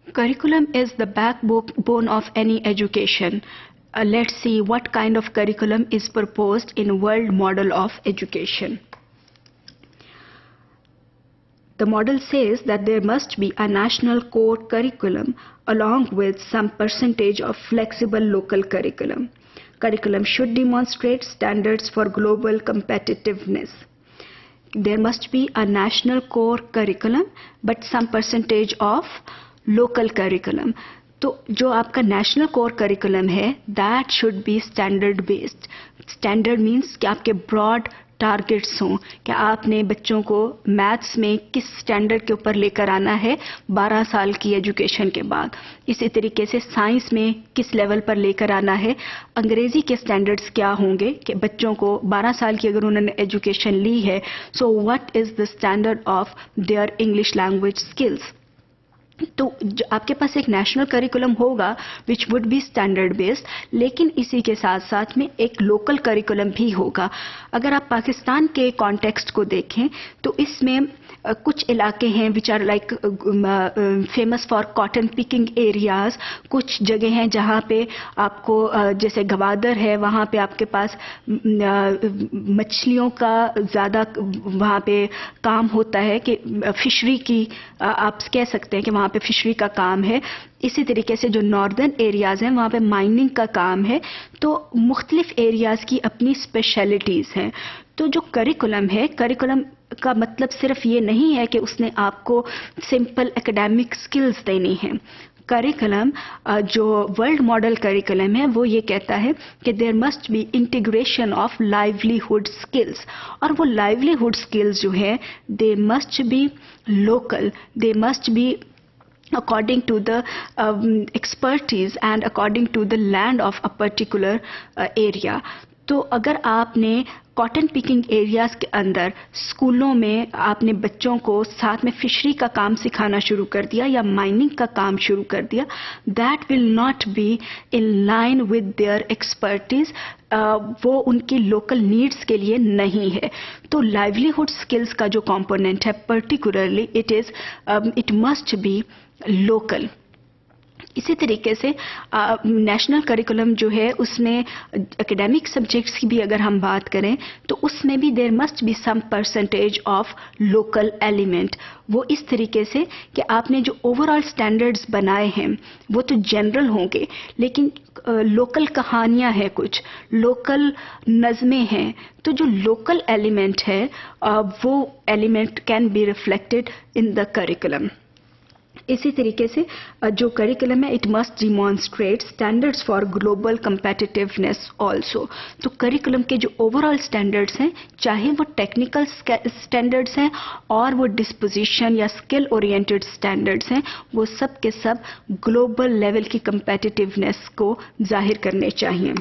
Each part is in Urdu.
Curriculum is the backbone of any education. Let's see what kind of curriculum is proposed in World Model of Education. The model says that there must be a national core curriculum along with some percentage of flexible local curriculum. Curriculum should demonstrate standards for global competitiveness. There must be a national core curriculum but some percentage of local curriculum. تو جو آپ کا نیشنل کور کریکولم ہے that should be standard based. Standard means کہ آپ کے براڈ ٹارگیٹس ہوں کہ آپ نے بچوں کو میتھس میں کس اسٹینڈرڈ کے اوپر لے کر آنا ہے 12 سال کی ایجوکیشن کے بعد. اسی طریقے سے سائنس میں کس لیول پر لے کر آنا ہے. انگریزی کے اسٹینڈرڈس کیا ہوں گے کہ بچوں کو 12 سال کی اگر انہوں نے ایجوکیشن لی ہے so what is the standard of their English language skills. تو آپ کے پاس ایک نیشنل کریکولم ہوگا which would be standard based, لیکن اسی کے ساتھ ساتھ میں ایک لوکل کریکولم بھی ہوگا. اگر آپ پاکستان کے کانٹیکسٹ کو دیکھیں تو اس میں کچھ علاقے ہیں which are like famous for cotton picking areas. کچھ جگہ ہیں جہاں پہ آپ کو جیسے گوادر ہے وہاں پہ آپ کے پاس مچھلیوں کا زیادہ وہاں پہ کام ہوتا ہے کہ فشری کی آپ کہہ سکتے ہیں کہ وہاں پہ فشری کا کام ہے. اسی طریقے سے جو ناردرن ایریاز ہیں وہاں پہ مائننگ کا کام ہے. تو مختلف ایریاز کی اپنی اسپیشلٹیز ہیں. تو جو کریکولم ہے, کریکولم کا مطلب صرف یہ نہیں ہے کہ اس نے آپ کو سمپل اکیڈیمک سکلز دینی ہیں. کریکولم جو ورلڈ ماڈل کریکولم ہے وہ یہ کہتا ہے کہ there must be integration of livelihood skills, اور وہ لائیولیہڈ اسکلز جو ہے they must be local, they must be according to the expertise and according to the land of a particular area. تو اگر آپ نے کاٹن پکنگ ایریاز کے اندر اسکولوں میں آپ نے بچوں کو ساتھ میں فشری کا کام سکھانا شروع کر دیا یا مائننگ کا کام شروع کر دیا, that will not be in line with their expertise. وہ ان کی لوکل نیڈس کے لیے نہیں ہے. تو لائیولیہڈ اسکلز کا جو کمپوننٹ ہے particularly it must be local. اسی طریقے سے نیشنل کریکولم جو ہے اس میں اکیڈیمک سبجیکٹس کی بھی اگر ہم بات کریں تو اس میں بھی there must be some percentage of local element. وہ اس طریقے سے کہ آپ نے جو اوور آل اسٹینڈرڈز بنائے ہیں وہ تو جنرل ہوں گے, لیکن لوکل کہانیاں ہیں, کچھ لوکل نظمیں ہیں. تو جو لوکل ایلیمنٹ ہے وہ element can be reflected in the curriculum. اسی طریقے سے جو کریکولم ہے it must demonstrate standards for global competitiveness also. تو کریکولم کے جو اوور آل اسٹینڈرڈس ہیں چاہے وہ ٹیکنیکل اسٹینڈرڈس ہیں اور وہ ڈسپوزیشن یا اسکل اورینٹڈ اسٹینڈرڈس ہیں, وہ سب کے سب گلوبل لیول کی کمپیٹیٹیونیس کو ظاہر کرنے چاہیے.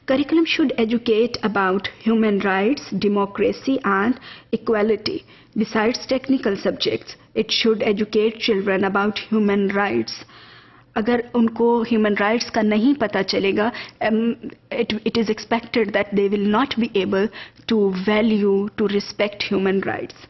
Curriculum should educate about human rights, democracy and equality. Besides technical subjects, it should educate children about human rights. اگر ان کو ہیومن رائٹس کا نہیں پتہ چلے گا it is expected that they will not be able to value, to respect human rights.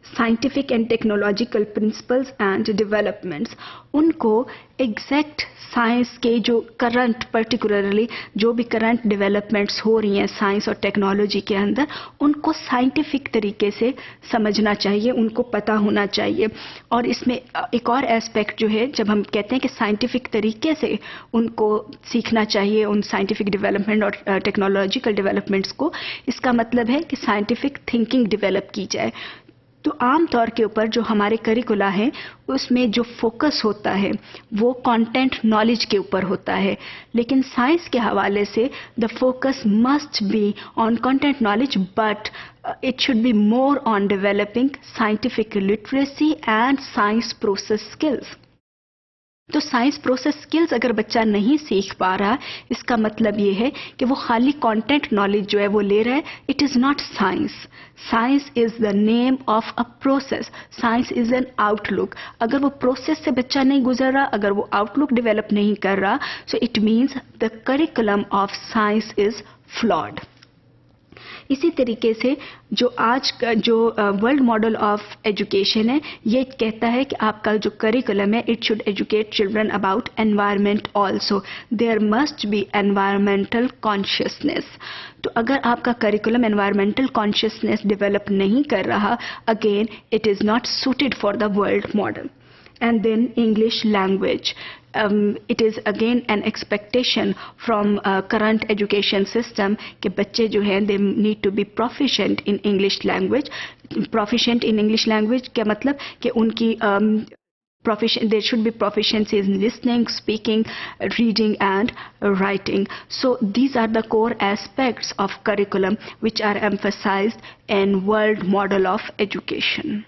Scientific and technological principles and developments, ان کو ایگزیکٹ سائنس کے جو کرنٹ پرٹیکولرلی جو بھی کرنٹ ڈیولپمنٹس ہو رہی ہیں سائنس اور ٹیکنالوجی کے اندر ان کو سائنٹیفک طریقے سے سمجھنا چاہیے, ان کو پتہ ہونا چاہیے. اور اس میں ایک اور ایسپیکٹ جو ہے جب ہم کہتے ہیں کہ سائنٹیفک طریقے سے ان کو سیکھنا چاہیے ان سائنٹیفک ڈیولپمنٹ اور ٹیکنالوجیکل ڈیولپمنٹس کو, اس کا مطلب ہے کہ سائنٹیفک تھنکنگ ڈیولپ کی جائے. تو عام طور کے اوپر جو ہمارے کریکولا ہیں اس میں جو فوکس ہوتا ہے وہ کانٹینٹ نالج کے اوپر ہوتا ہے, لیکن سائنس کے حوالے سے the focus must be on content knowledge but it should be more on developing scientific literacy and science process skills. تو سائنس پروسیس اسکلز اگر بچہ نہیں سیکھ پا رہا اس کا مطلب یہ ہے کہ وہ خالی کانٹینٹ نالج جو ہے وہ لے رہا ہے. It is not science. Science is the name of a process. Science is an آؤٹ لک. اگر وہ پروسیس سے بچہ نہیں گزر رہا, اگر وہ آؤٹ لک ڈیولپ نہیں کر رہا, so it means the curriculum of science is flawed. اسی طریقے سے جو آج کا جو ورلڈ ماڈل آف ایجوکیشن ہے یہ کہتا ہے کہ آپ کا جو کریکولم ہے it should educate children about environment also. There must be environmental consciousness. تو اگر آپ کا کریکولم انوائرمنٹل کانشیسنیس ڈیولپ نہیں کر رہا, again it is not suited for the world model. And then English language. It is again an expectation from current education system کہ بچے جو ہیں they need to be proficient in English language. Proficient in English language کیا مطلب کہ ان کی there should be proficiency in listening, speaking, reading and writing. So these are the core aspects of curriculum which are emphasized in world model of education.